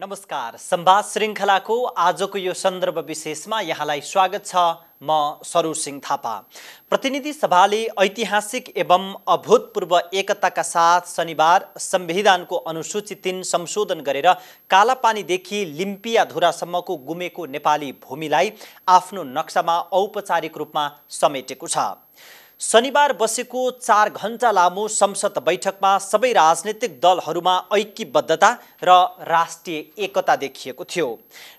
नमस्कार। संवाद श्रृङ्खलाको आजको यो सन्दर्भ विशेषमा यहाँलाई स्वागत छ। म सरोज सिंह थापा। प्रतिनिधि सभाले ऐतिहासिक एवं अभूतपूर्व एकताका साथ शनिबार संविधानको अनुसूची 3 संशोधन गरेर कालापानीदेखि लिम्पियाधुरासम्मको गुमेको नेपाली भूमिलाई आफ्नो नक्सामा औपचारिक रूपमा समेटेको छ। शनिबार बसेको 4 घण्टा लामो संसद बैठकमा सबै राजनीतिक दलहरूमा ऐक्यबद्धता र राष्ट्रिय एकता देखिएको थियो।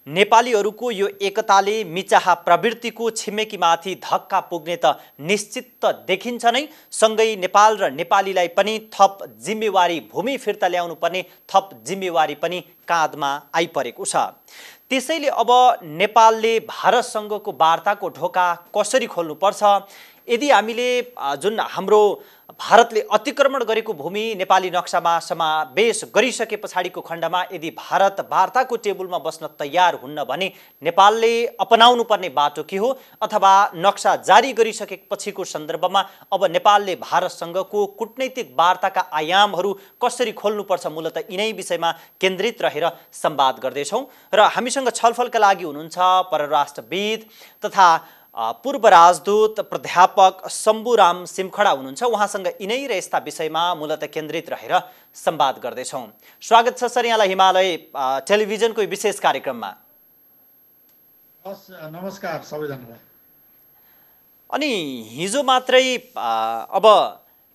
नेपालीहरूको यो एकताले मिचाहा प्रवृत्तिको छिमेकीमाथि धक्का पुग्ने त निश्चित देखिन्छ नै, सँगै नेपाल र नेपालीलाई पनि थप जिम्मेवारी भूमि फिर्ता ल्याउनु पर्ने थप जिम्मेवारी पनि काँधमा आइपरेको छ। त्यसैले अब नेपालले भारतसँगको वार्ताको ढोका कसरी खोल्नुपर्छ, यदि हामीले जुन हाम्रो भारतले अतिक्रमण गरेको भूमि नेपाली नक्सामा समावेश गरिसके पछाडिको खण्डमा यदि भारत वार्ताको टेबलमा बस्न तयार हुन्न भने नेपालले अपनाउनु पर्ने बाटो के हो, अथवा नक्सा जारी गरिसकेपछिको सन्दर्भमा अब नेपालले भारतसँगको कूटनैतिक वार्ताका आयामहरू कसरी खोल्नुपर्छ, मूलतः यिनै विषयमा केन्द्रित रहेर संवाद गर्दैछौँ। र हामीसँग छलफलका लागि हुनुहुन्छ परराष्ट्रविद तथा पूर्व राजदूत प्राध्यापक शम्भुराम सिमखडा हुनुहुन्छ। उहाँसँग यिनै र यस्ता विषयमा मूलतः केन्द्रित रहेर संवाद गर्दैछौँ। स्वागत छ सर यहाँलाई हिमालय टेलिभिजनको विशेष कार्यक्रममा। नमस्कार सबैजनालाई। अनि हिजो मात्रै अब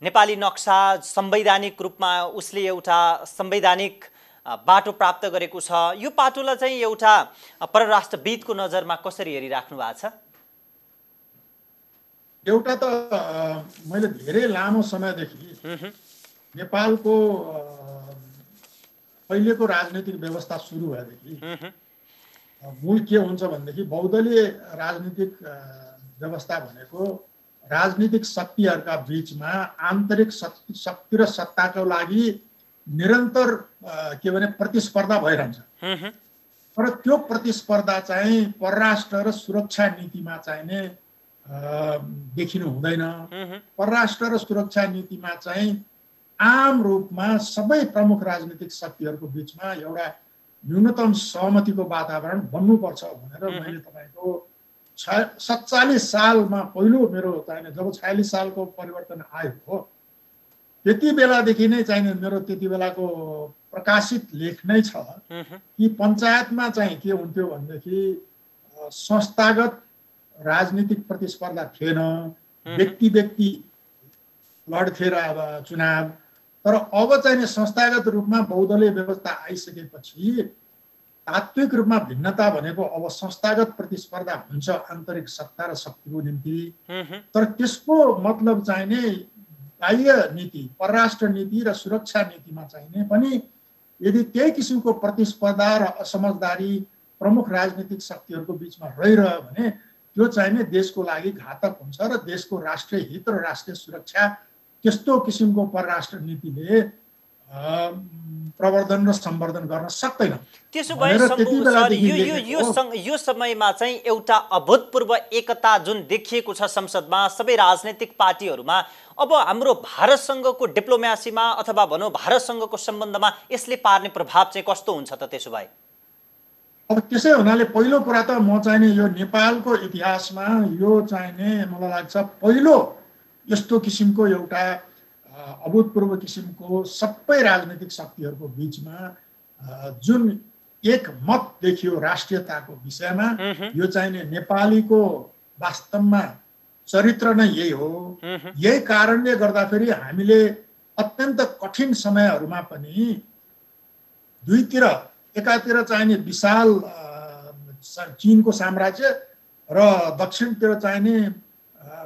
नेपाली नक्सा संवैधानिक रूपमा उसले एउटा संवैधानिक बाटो प्राप्त गरेको छ। यो बाटोलाई चाहिँ एउटा परराष्ट्रविदको नजरमा कसरी हेरिराख्नु भएको छ? एउटा त मैले धेरै लामो समयदेखि नेपालको अहिलेको राजनीतिक व्यवस्था सुरु भएदेखि मूल के हुन्छ भनेदेखि बहुदलीय राजनीतिक व्यवस्था भनेको राजनीतिक शक्तिहरूका बीचमा आन्तरिक शक्ति र सत्ताको लागि निरन्तर के भने प्रतिस्पर्धा भइरहन्छ। तर त्यो प्रतिस्पर्धा चाहिँ परराष्ट्र र सुरक्षा नीतिमा चाहिने देखिनु हुँदैन। परराष्ट्र र सुरक्षा नीतिमा चाहिँ आम रूपमा सबै प्रमुख राजनीतिक शक्तिहरूको बीचमा एउटा न्यूनतम सहमतिको वातावरण बन्नुपर्छ भनेर मैले तपाईँको 47 सालमा पहिलो मेरो चाहिने जब 46 सालको परिवर्तन आयो त्यति बेलादेखि नै चाहिने मेरो त्यति बेलाको प्रकाशित लेख नै छ कि पञ्चायतमा चाहिँ के हुन्थ्यो भनेदेखि संस्थागत राजनीतिक प्रतिस्पर्धा थिएन, व्यक्ति लड्थे र अब चुनाव। तर अब चाहिँ संस्थागत रूपमा बहुदलीय व्यवस्था आइसकेपछि तात्विक रूपमा भिन्नता भनेको अब संस्थागत प्रतिस्पर्धा हुन्छ आन्तरिक सत्ता र शक्तिको निम्ति। तर त्यसको मतलब चाहिने बाह्य नीति, परराष्ट्र नीति र सुरक्षा नीतिमा चाहिने पनि यदि त्यही किसिमको प्रतिस्पर्धा र असमझदारी प्रमुख राजनीतिक शक्तिहरूको बीचमा रहिरह्यो भने त्यो चाहिने देशको लागि घातक हुन्छ र देशको राष्ट्रिय हित र राष्ट्रिय सुरक्षा त्यस्तो किसिमको परराष्ट्र नीतिले प्रवर्धन र सम्वर्धन गर्न सक्दैन। त्यसो भए यो समयमा चाहिँ एउटा अभूतपूर्व एकता जुन देखिएको छ संसदमा सबै राजनीतिक पार्टीहरूमा, अब हाम्रो भारतसँगको डिप्लोमेसीमा अथवा भनौँ भारतसँगको सम्बन्धमा यसले पार्ने प्रभाव चाहिँ कस्तो हुन्छ त? त्यसो भए अब त्यसै हुनाले पहिलो कुरा त म चाहिने यो नेपालको इतिहासमा यो चाहिने मलाई लाग्छ पहिलो यस्तो किसिमको एउटा अभूतपूर्व किसिमको सबै राजनीतिक शक्तिहरूको बीचमा जुन एक मत देखियो राष्ट्रियताको विषयमा, यो चाहिने नेपालीको वास्तवमा चरित्र नै यही हो। यही कारणले गर्दाखेरि हामीले अत्यन्त कठिन समयहरूमा पनि दुईतिर एकातिर चाहिने विशाल चीनको साम्राज्य र दक्षिणतिर चाहिने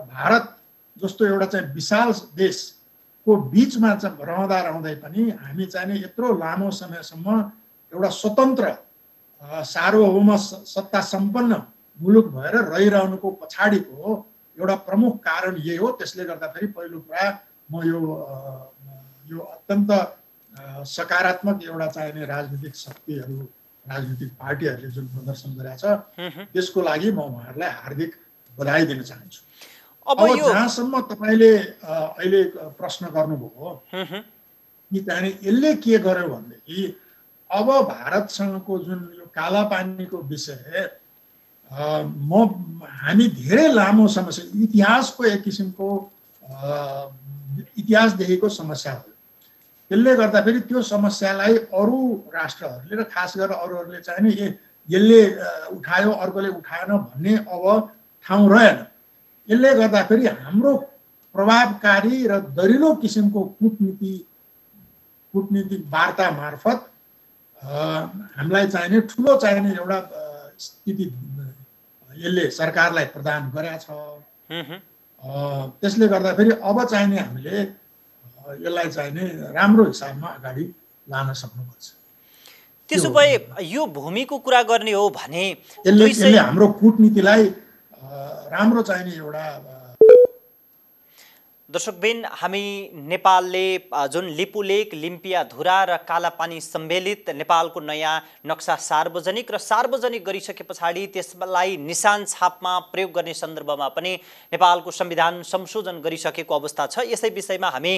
भारत जस्तो एउटा चाहिँ विशाल देशको बीचमा रहँदै पनि हामी चाहिने यत्रो लामो समयसम्म एउटा स्वतन्त्र सार्वभौम सत्ता सम्पन्न मुलुक भएर रहिरहनुको पछाडिको एउटा प्रमुख कारण यही हो। त्यसले गर्दाखेरि पहिलो कुरा म यो अत्यन्त सकारात्मक एउटा चाहिने राजनीतिक शक्तिहरू राजनीतिक पार्टीहरूले जुन प्रदर्शन गरेछ त्यसको लागि म उहाँहरूलाई हार्दिक बधाई दिन चाहन्छु। अब जहाँसम्म तपाईँले अहिले प्रश्न गर्नुभयो कि चाहिने यसले के गर्यो भनेदेखि अब भारतसँगको जुन यो कालापानीको विषय हामी धेरै लामो समस्या इतिहासको एक किसिमको इतिहासदेखिको समस्या हो। त्यसले गर्दाखेरि त्यो समस्यालाई अरू राष्ट्रहरूले र खास गरेर अरूहरूले चाहिँ नि यसले उठायो अर्कोले उठाएन भन्ने अब ठाउँ रहेन। यसले गर्दाखेरि हाम्रो प्रभावकारी र दरिलो किसिमको कूटनीतिक वार्ता मार्फत हामीलाई चाहिने ठुलो चाहिने एउटा स्थिति यसले सरकारलाई प्रदान गरेको छ। त्यसले गर्दाखेरि अब चाहिने हामीले यसलाई चाहिने राम्रो हिसाबमा अगाडि लान सक्नुपर्छ। त्यसो भए यो भूमिको कुरा गर्ने हो भने यसले हाम्रो कूटनीतिलाई राम्रो चाहिने एउटा दर्शकबिन हामी नेपालले जुन लिपुलेक लिम्पियाधुरा र कालापानी सम्मेलित नेपालको नयाँ नक्सा सार्वजनिक गरिसके पछाडि त्यसलाई निशान छापमा प्रयोग गर्ने सन्दर्भमा पनि नेपालको संविधान संशोधन गरिसकेको अवस्था छ। यसै विषयमा हामी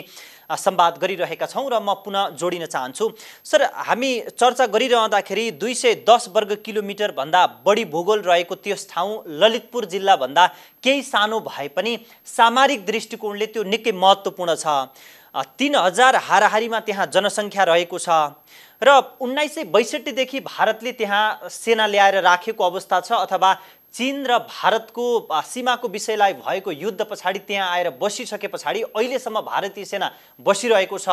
संवाद गरिरहेका छौँ र म पुनः जोडिन चाहन्छु। सर, हामी चर्चा गरिरहँदाखेरि 210 वर्ग किलोमिटर भन्दा बढी भूगोल रहेको त्यस ठाउँ ललितपुर जिल्ला भन्दा केही सानो भए पनि सामरिक दृष्टिकोणले त्यो निकै महत्त्वपूर्ण छ। 3000 हाराहारीमा त्यहाँ जनसङ्ख्या रहेको छ र 1962 देखि भारतले त्यहाँ सेना ल्याएर राखेको अवस्था छ अथवा चीन र भारतको सीमाको विषयलाई भएको युद्ध पछाडि त्यहाँ आएर बसिसके पछाडि अहिलेसम्म भारतीय सेना बसिरहेको छ।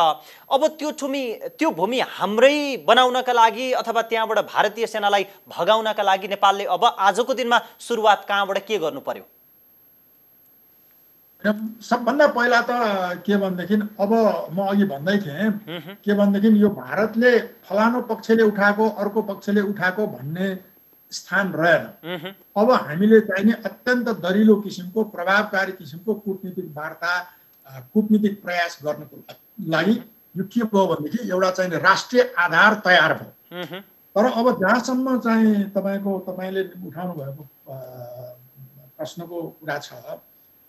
अब त्यो भूमि हाम्रै बनाउनका लागि अथवा त्यहाँबाट भारतीय सेनालाई भगाउनका लागि नेपालले अब आजको दिनमा सुरुवात कहाँबाट के गर्नु पर्यो? सबभन्दा पहिला त के भनेदेखि अब म अघि भन्दै थिएँ के भनेदेखि यो भारतले फलानो पक्षले उठाएको अर्को पक्षले उठाएको भन्ने स्थान रहेन। अब हामीले चाहिने अत्यन्त दरिलो किसिमको प्रभावकारी किसिमको कूटनीतिक वार्ता कूटनीतिक प्रयास गर्नको लागि यो के भयो भनेदेखि एउटा चाहिने राष्ट्रिय आधार तयार भयो। तर अब जहाँसम्म चाहिँ तपाईँले उठाउनु भएको प्रश्नको कुरा छ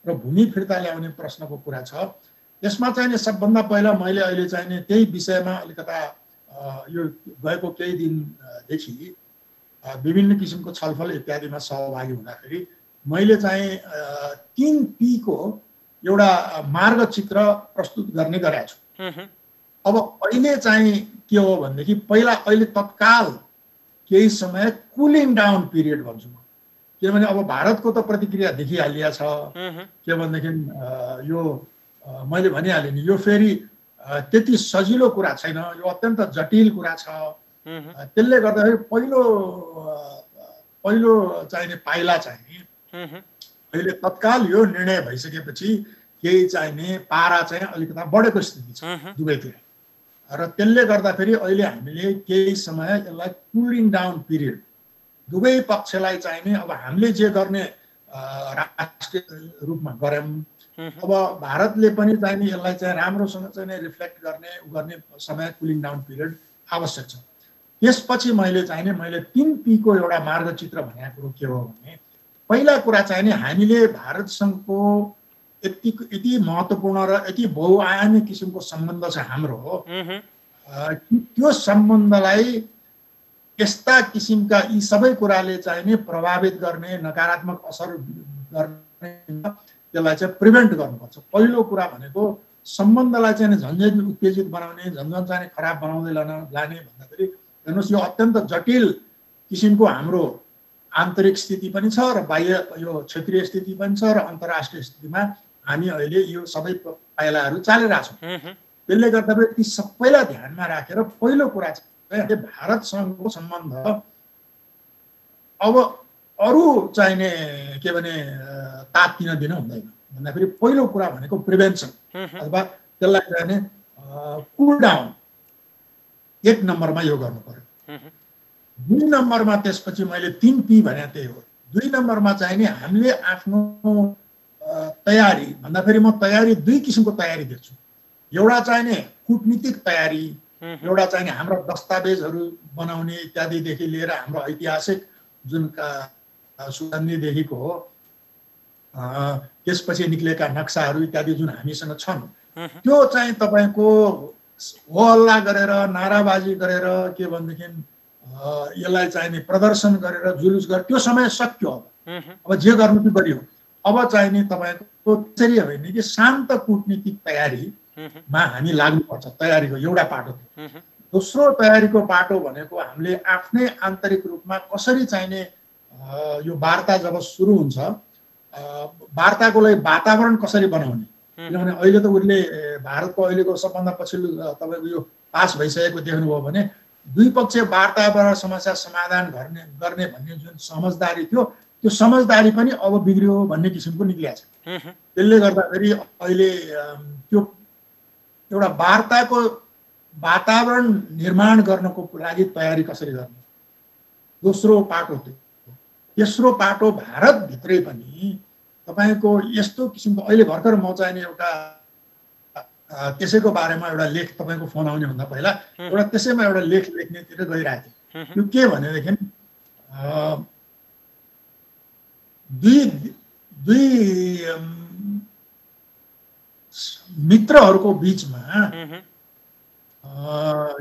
र भूमि फिर्ता ल्याउने प्रश्नको कुरा छ, यसमा चाहिँ सबभन्दा पहिला मैले अहिले चाहिँ त्यही विषयमा अलिकता यो गएको केही दिनदेखि विभिन्न किसिमको छलफल इत्यादिमा सहभागी हुँदाखेरि मैले चाहिँ 3P को एउटा मार्गचित्र प्रस्तुत गर्ने गरेको छु। अब अहिले चाहिँ के हो भनेदेखि पहिला अहिले तत्काल केही समय कुलिङ डाउन पिरियड भन्छु म, किनभने अब भारतको त प्रतिक्रिया देखिहालिया छ। के भनेदेखि यो मैले भनिहालेँ नि, यो फेरि त्यति सजिलो कुरा छैन, यो अत्यन्त जटिल कुरा छ। त्यसले गर्दाखेरि पहिलो चाहिने पाइला चाहिँ अहिले तत्काल यो निर्णय भइसकेपछि केही चाहिने पारा चाहिँ अलिकता बढेको स्थिति छ दुवैतिर र त्यसले गर्दाखेरि अहिले हामीले केही समय यसलाई कुलिङ डाउन पिरियड दुवै पक्षलाई चाहिने अब हामीले जे गर्ने राष्ट्रिय रूपमा गर्यौं। अब भारतले पनि चाहिने यसलाई चाहिँ राम्रोसँग चाहिँ रिफ्लेक्ट गर्ने समय कुलिङ डाउन पिरियड आवश्यक छ। त्यसपछि मैले 3P को एउटा मार्गचित्र भनेको कुरो के हो भने पहिला कुरा चाहिने हामीले भारतसँगको यति महत्त्वपूर्ण र यति बहुआयामी किसिमको सम्बन्ध छ हाम्रो, त्यो सम्बन्धलाई यस्ता किसिमका यी सबै कुराले चाहिने प्रभावित गर्ने नकारात्मक असर गर्ने त्यसलाई चाहिँ प्रिभेन्ट गर्नुपर्छ। पहिलो कुरा भनेको सम्बन्धलाई चाहिँ झन्झट उत्तेजित बनाउने झन्झट चाहिँ खराब बनाउँदै लाने भन्दाखेरि हेर्नुहोस् यो अत्यन्त जटिल किसिमको हाम्रो आन्तरिक स्थिति पनि छ र बाह्य यो क्षेत्रीय स्थिति पनि छ र अन्तर्राष्ट्रिय स्थितिमा हामी अहिले यो सबै पाइलाहरू चालिरहेछौँ। त्यसले गर्दाखेरि ती सबैलाई ध्यानमा राखेर पहिलो कुरा चाहिँ भारतसँगको सम्बन्ध अब अरू चाहिने के भने तात्तिन दिन हुँदैन भन्दाखेरि पहिलो कुरा भनेको प्रिभेन्सन अथवा त्यसलाई चाहिने कुल डाउन 1 नम्बरमा यो गर्नु पर्यो। 2 नम्बरमा त्यसपछि मैले 3P भने त्यही हो। 2 नम्बरमा चाहिने हामीले आफ्नो तयारी भन्दाखेरि म तयारी 2 किसिमको तयारी देख्छु। एउटा चाहिने कूटनीतिक तयारी, एउटा चाहिने हाम्रो दस्तावेजहरू बनाउने इत्यादिदेखि लिएर हाम्रो ऐतिहासिक जुन सुगन्धीदेखिको हो त्यसपछि निक्लेका नक्साहरू इत्यादि जुन हामीसँग छन् त्यो चाहिँ तपाईको हो हल्ला गरेर नाराबाजी गरेर के भनेदेखि यसलाई चाहिने प्रदर्शन गरेर जुलुस गरेर त्यो समय सक्यो। अब जे गर्नु त्यो गरियो। अब चाहिने तपाईँको त्यसरी होइन कि शान्त कूटनीतिक तयारीमा हामी लाग्नुपर्छ। तयारीको एउटा पाटो थियो। दोस्रो तयारीको पाटो भनेको हामीले आफ्नै आन्तरिक रूपमा कसरी चाहिने यो वार्ता जब सुरु हुन्छ वार्ताको लागि वातावरण कसरी बनाउने। किनभने अहिले त उसले भारतको अहिलेको सबभन्दा पछिल्लो तपाईँको यो पास भइसकेको देख्नुभयो भने दुई पक्ष वार्ताबाट समस्या समाधान गर्ने भन्ने जुन समझदारी थियो त्यो समझदारी पनि अब बिग्रियो भन्ने किसिमको निक्लिएको छ। त्यसले गर्दाखेरि अहिले त्यो एउटा वार्ताको वातावरण निर्माण गर्नको लागि तयारी कसरी गर्ने दोस्रो पाटो थियो। तेस्रो पाटो भारतभित्रै पनि तपाईँको यस्तो किसिमको अहिले भर्खर म चाहिने एउटा त्यसैको बारेमा एउटा लेख तपाईँको फोन आउने भन्दा पहिला एउटा त्यसैमा एउटा लेख लेख्नेतिर गइरहेको थिएँ। त्यो के भनेदेखि दुई मित्रहरूको बिचमा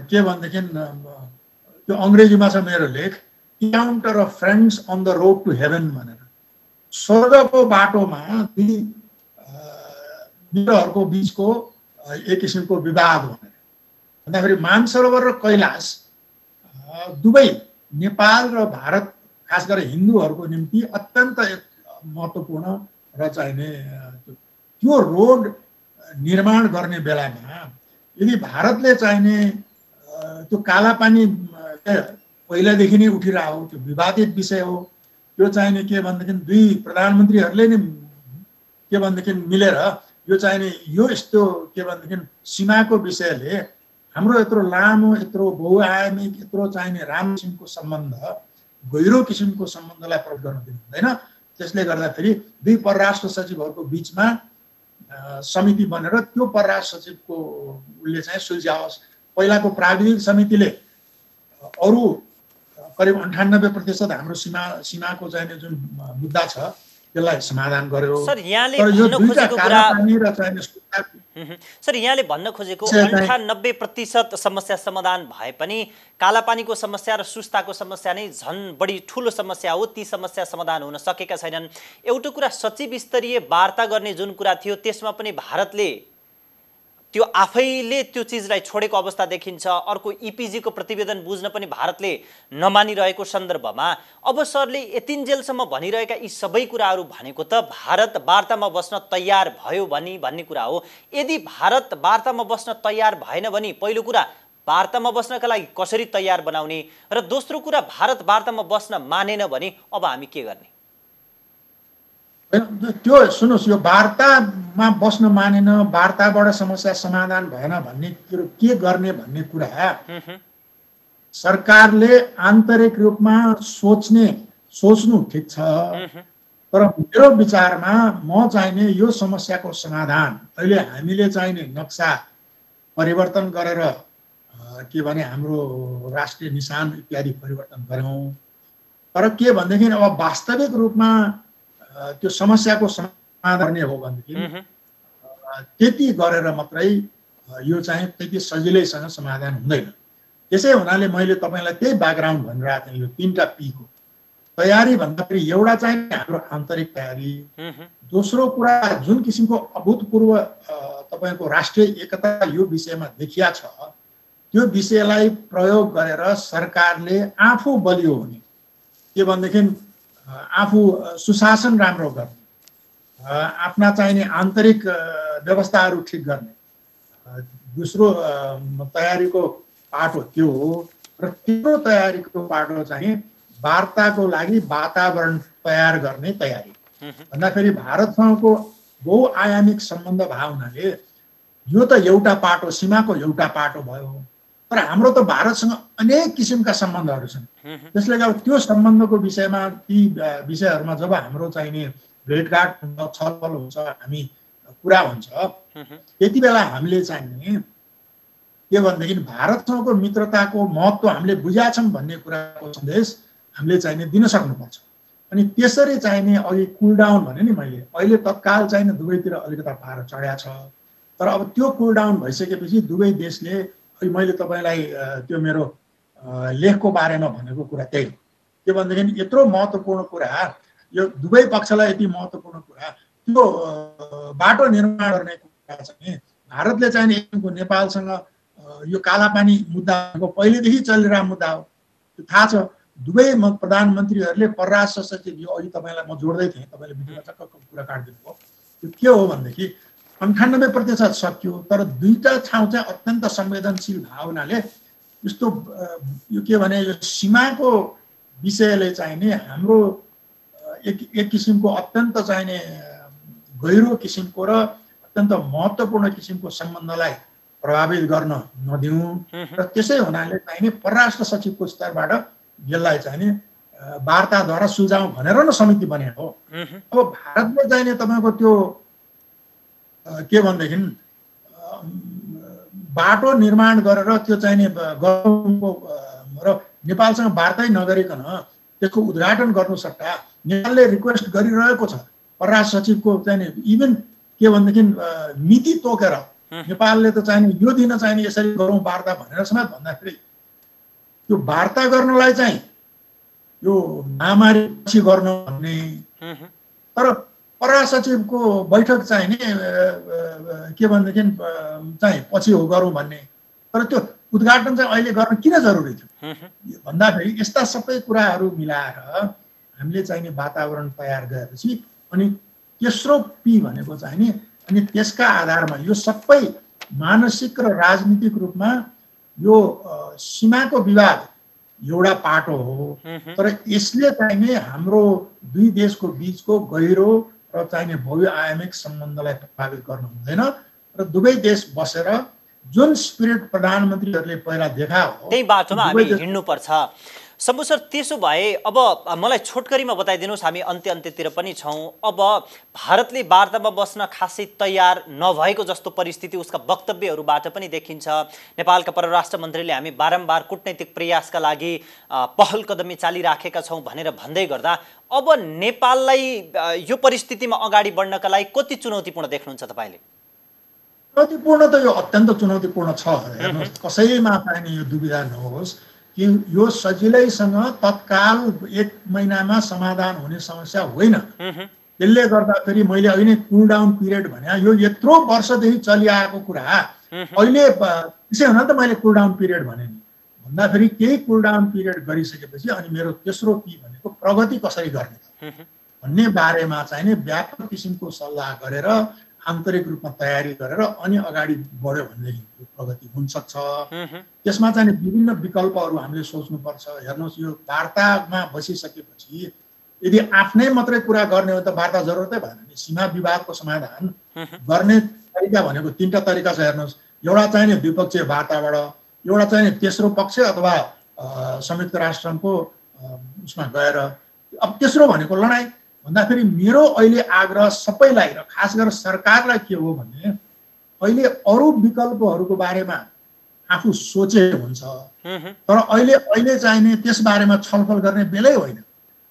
के भनेदेखि त्यो अङ्ग्रेजीमा छ मेरो लेख encounter of friends on the road to heaven भनेर। स्वर्गको बाटोमा दुई मित्रहरूको बिचको एक किसिमको विवाद भनेर भन्दाखेरि मानसरोवर र कैलाश दुवै नेपाल र भारत खास गरेर हिन्दूहरूको निम्ति अत्यन्त महत्त्वपूर्ण र चाहिने त्यो रोड निर्माण गर्ने बेलामा यदि भारतले चाहिने त्यो कालापानी पहिलादेखि नै उठिरहेको त्यो विवादित विषय हो। त्यो चाहिने के भनेदेखि दुई प्रधानमन्त्रीहरूले नै के भनेदेखि मिलेर यो चाहिने यो यस्तो के भनेदेखि सीमाको विषयले हाम्रो यत्रो लामो यत्रो बहुआयामिक यत्रो चाहिने राम्रो किसिमको सम्बन्ध गहिरो किसिमको सम्बन्धलाई प्रयोग गर्न दिनु हुँदैन। त्यसले गर्दाखेरि दुई परराष्ट्र सचिवहरूको बिचमा समिति बनेर त्यो परराष्ट्र सचिवको उसले चाहिँ सुल्झाओस्। पहिलाको प्राविधिक समितिले अरू करिब 98% हाम्रो सीमाको चाहिने जुन मुद्दा छ त्यसलाई समाधान गर्यो। सर यहाँले भन्न खोजेको 98% समस्या समाधान भए पनि कालापानीको समस्या र सुस्ताको समस्या नै झन् बढी ठुलो समस्या हो। ती समस्या समाधान हुन सकेका छैनन्। एउटा कुरा सचिव स्तरीय वार्ता गर्ने जुन कुरा थियो त्यसमा पनि भारतले त्यो आफैले त्यो चिजलाई छोडेको अवस्था देखिन्छ। अर्को इपिजीको प्रतिवेदन बुझ्न पनि भारतले नमानिरहेको सन्दर्भमा अब सरले यतिन्जेलसम्म भनिरहेका यी सबै कुराहरू भनेको त भारत वार्तामा बस्न तयार भयो भन्ने कुरा हो। यदि भारत वार्तामा बस्न तयार भएन भने पहिलो कुरा वार्तामा बस्नका लागि कसरी तयार बनाउने र दोस्रो कुरा भारत वार्तामा बस्न मानेन भने अब हामी के गर्ने? त्यो सुन्नुहोस्, यो वार्तामा बस्न मानेन वार्ताबाट समस्या समाधान भएन भन्ने कुरो के गर्ने भन्ने कुरा सरकारले आन्तरिक रूपमा सोच्नु ठिक छ। तर मेरो विचारमा म चाहिने यो समस्याको समाधान अहिले हामीले चाहिने नक्सा परिवर्तन गरेर के भने हाम्रो राष्ट्रिय निशान इत्यादि परिवर्तन गरौँ। तर के भनेदेखि अब वास्तविक रूपमा त्यो समस्याको समाधान गर्ने हो भनेदेखि त्यति गरेर मात्रै यो चाहिँ त्यति सजिलैसँग समाधान हुँदैन। त्यसै हुनाले मैले तपाईँलाई त्यही ब्याकग्राउन्ड भनिरहेको थिएँ। यो 3टा पीको तयारी भन्दाखेरि एउटा चाहिँ हाम्रो आन्तरिक तयारी, दोस्रो कुरा जुन किसिमको अभूतपूर्व तपाईँको राष्ट्रिय एकता यो विषयमा देखिया छ त्यो विषयलाई प्रयोग गरेर सरकारले आफू बलियो हुने के भनेदेखि आफू सुशासन राम्रो गर्ने, आफ्ना चाहिने आन्तरिक व्यवस्थाहरू ठिक गर्ने दोस्रो तयारीको पाटो त्यो हो। र तेस्रो तयारीको पाटो चाहिँ वार्ताको लागि वातावरण तयार गर्ने तयारी भन्दाखेरि भारतसँगको बहुआयामिक सम्बन्ध भएको हुनाले यो त एउटा पाटो सीमाको एउटा पाटो भयो। तर हाम्रो त भारतसँग अनेक किसिमका सम्बन्धहरू छन्। त्यसले गर्दा त्यो सम्बन्धको विषयमा ती विषयहरूमा जब हाम्रो चाहिने भेटघाट हुन्छ, छलफल हुन्छ, हामी कुरा हुन्छ त्यति बेला हामीले चाहिने के भनेदेखि भारतसँगको मित्रताको महत्त्व हामीले बुझेका छौँ भन्ने कुराको सन्देश हामीले चाहिने दिन सक्नुपर्छ। अनि त्यसरी चाहिने अघि कुल डाउन भने नि मैले अहिले तत्काल चाहिने दुवैतिर अलिकता पारो चढ्या छ। तर अब त्यो कुल डाउन भइसकेपछि दुवै देशले, मैले तपाईँलाई त्यो मेरो लेखको बारेमा भनेको कुरा त्यही हो। के भनेदेखि यत्रो महत्त्वपूर्ण कुरा, यो दुवै पक्षलाई यति महत्त्वपूर्ण कुरा, त्यो बाटो निर्माण गर्ने कुरा चाहिँ भारतले चाहिँ नेपालसँग यो कालापानी मुद्दाको पहिलेदेखि चलिरहेको मुद्दा हो, त्यो थाहा छ। दुवै प्रधानमन्त्रीहरूले परराष्ट्र सचिव, यो अघि तपाईँलाई म जोड्दै थिएँ, तपाईँले बिचमा चक्क कुरा काटिदिनु भयो। त्यो के हो भनेदेखि 98% सक्यो, तर दुईटा ठाउँ चाहिँ अत्यन्त संवेदनशील भावनाले यस्तो यो के भने यो सीमाको विषयले चाहिँ नि हाम्रो एक किसिमको अत्यन्त चाहिने गहिरो किसिमको र अत्यन्त महत्त्वपूर्ण किसिमको सम्बन्धलाई प्रभावित गर्न नदिउँ र त्यसै हुनाले चाहिँ नि परराष्ट्र सचिवको स्तरबाट यसलाई चाहिँ नि वार्ताद्वारा सुल्झाउँ भनेर न समिति बने हो। अब भारतले चाहिँ नि तपाईँको त्यो के भनेदेखि बाटो निर्माण गरेर त्यो चाहिँ नि गर्नुको र नेपालसँग वार्तै नगरिकन त्यसको उद्घाटन गर्नु सट्टा नेपालले रिक्वेस्ट गरिरहेको छ परराष्ट्र सचिवको चाहिँ नि इभन के भनेदेखि मिति तोकेर नेपालले त चाहिँ यो दिन चाहिँ यसरी गरौँ वार्ता भनेर समेत भन्दाखेरि त्यो वार्ता गर्नलाई चाहिँ यो महामारी पछि गर्नु भन्ने, तर परराष्ट्र सचिवको बैठक चाहिँ नि के भनेदेखि चाहिँ पछि हो गरौँ भन्ने, तर त्यो उद्घाटन चाहिँ अहिले गर्न किन जरुरी थियो भन्दाखेरि यस्ता सबै कुराहरू मिलाएर हामीले चाहिँ नि वातावरण तयार गरेपछि अनि तेस्रो पी भनेको चाहिँ नि अनि त्यसका आधारमा यो सबै मानसिक र राजनीतिक रूपमा यो सीमाको विवाद एउटा पाटो हो, तर यसले चाहिँ नि हाम्रो दुई देशको बीचको गहिरो र चाहिँ नि भव्य आयामिक सम्बन्धलाई प्रभावित गर्नु हुँदैन र दुवै देश बसेर जुन स्पिरिट प्रधानमन्त्रीहरूले पहिला देखायो त्यही बाटोमा हामी हिँड्नुपर्छ। शम्भु सर, त्यसो भए अब मलाई छोटकरीमा बताइदिनुहोस्, हामी अन्त्यतिर पनि छौँ। अब भारतले वार्तामा बस्न खासै तयार नभएको जस्तो परिस्थिति उसका वक्तव्यहरूबाट पनि देखिन्छ। नेपालका परराष्ट्र मन्त्रीले हामी बारम्बार कूटनैतिक प्रयासका लागि पहल कदमी चालिराखेका छौँ भनेर भन्दै गर्दा अब नेपाललाई यो परिस्थितिमा अगाडि बढ्नका लागि कति चुनौतीपूर्ण देख्नुहुन्छ तपाईँले? चुनौतीपूर्ण त यो अत्यन्त चुनौतीपूर्ण छ। हेर्नुहोस्, कसैमा पनि यो दुविधा नहोस् कि यो सजिलैसँग तत्काल 1 महिनामा समाधान हुने समस्या होइन। त्यसले गर्दाखेरि मैले अहिले कुल डाउन पिरियड भने यो यत्रो वर्षदेखि चलिआएको कुरा अहिले त्यसै हुन त मैले कुल डाउन पिरियड भने नि भन्दाखेरि केही कुल डाउन पिरियड गरिसकेपछि अनि मेरो तेस्रो पी भनेको प्रगति कसरी गर्ने भन्ने बारेमा चाहिँ नि व्यापक किसिमको सल्लाह गरेर आन्तरिक रूपमा तयारी गरेर अनि अगाडि बढ्यो भनेदेखि प्रगति हुन सक्छ। त्यसमा चाहिँ विभिन्न विकल्पहरू हामीले सोच्नुपर्छ। हेर्नुहोस्, यो वार्तामा बसिसकेपछि यदि आफ्नै मात्रै कुरा गर्ने हो त वार्ता जरुरतै भएन नि। सीमा विवादको समाधान गर्ने तरिका भनेको 3टा तरिका छ। हेर्नुहोस्, एउटा चाहिँ नि द्विपक्षीय वार्ताबाट, एउटा चाहिँ नि तेस्रो पक्ष अथवा संयुक्त राष्ट्रको उसमा गएर, अब तेस्रो भनेको लडाइँ भन्दाखेरि मेरो अहिले आग्रह सबैलाई र खास गरेर सरकारलाई के हो भने अहिले अरू विकल्पहरूको बारेमा आफू सोचे हुन्छ, तर अहिले चाहिँ नि त्यस बारेमा छलफल गर्ने बेलै होइन।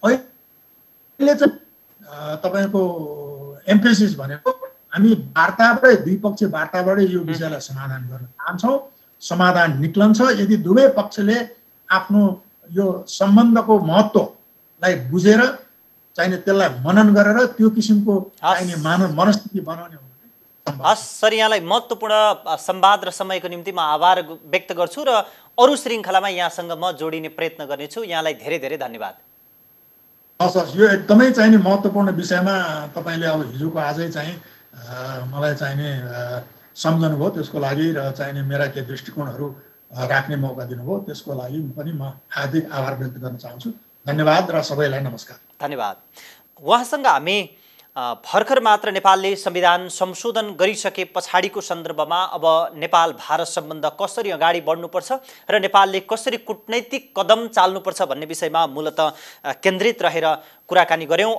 अहिले चाहिँ तपाईँको एम्फेसिस भनेको हामी वार्ताबाटै, द्विपक्षीय वार्ताबाटै यो विषयलाई समाधान गर्न चाहन्छौँ। समाधान निक्लन्छ यदि दुवै पक्षले आफ्नो यो सम्बन्धको महत्त्वलाई बुझेर चाहिने त्यसलाई मनन गरेर त्यो किसिमको चाहिने मनस्थिति बनाउने हो। हस् सर, यहाँलाई महत्त्वपूर्ण संवाद र समयको निम्ति म आभार व्यक्त गर्छु र अरू श्रृङ्खलामा यहाँसँग म जोडिने प्रयत्न गर्नेछु। यहाँलाई धेरै धेरै धन्यवाद। हस् हस्, यो एकदमै चाहिने महत्त्वपूर्ण विषयमा तपाईँले अब हिजोको आजै चाहिँ मलाई चाहिने सम्झनुभयो, त्यसको लागि र चाहिने मेरा केही दृष्टिकोणहरू राख्ने मौका दिनुभयो, त्यसको लागि पनि म हार्दिक आभार व्यक्त गर्न चाहन्छु। धन्यवाद र सबैलाई नमस्कार। धन्यवाद। उहाँसँग हामी भर्खर मात्र नेपालले संविधान संशोधन गरिसके पछाडिको सन्दर्भमा अब नेपाल भारत सम्बन्ध कसरी अगाडि बढ्नुपर्छ र नेपालले कसरी कूटनैतिक कदम चाल्नुपर्छ भन्ने विषयमा मूलतः केन्द्रित रहेर कुराकानी गर्यौं।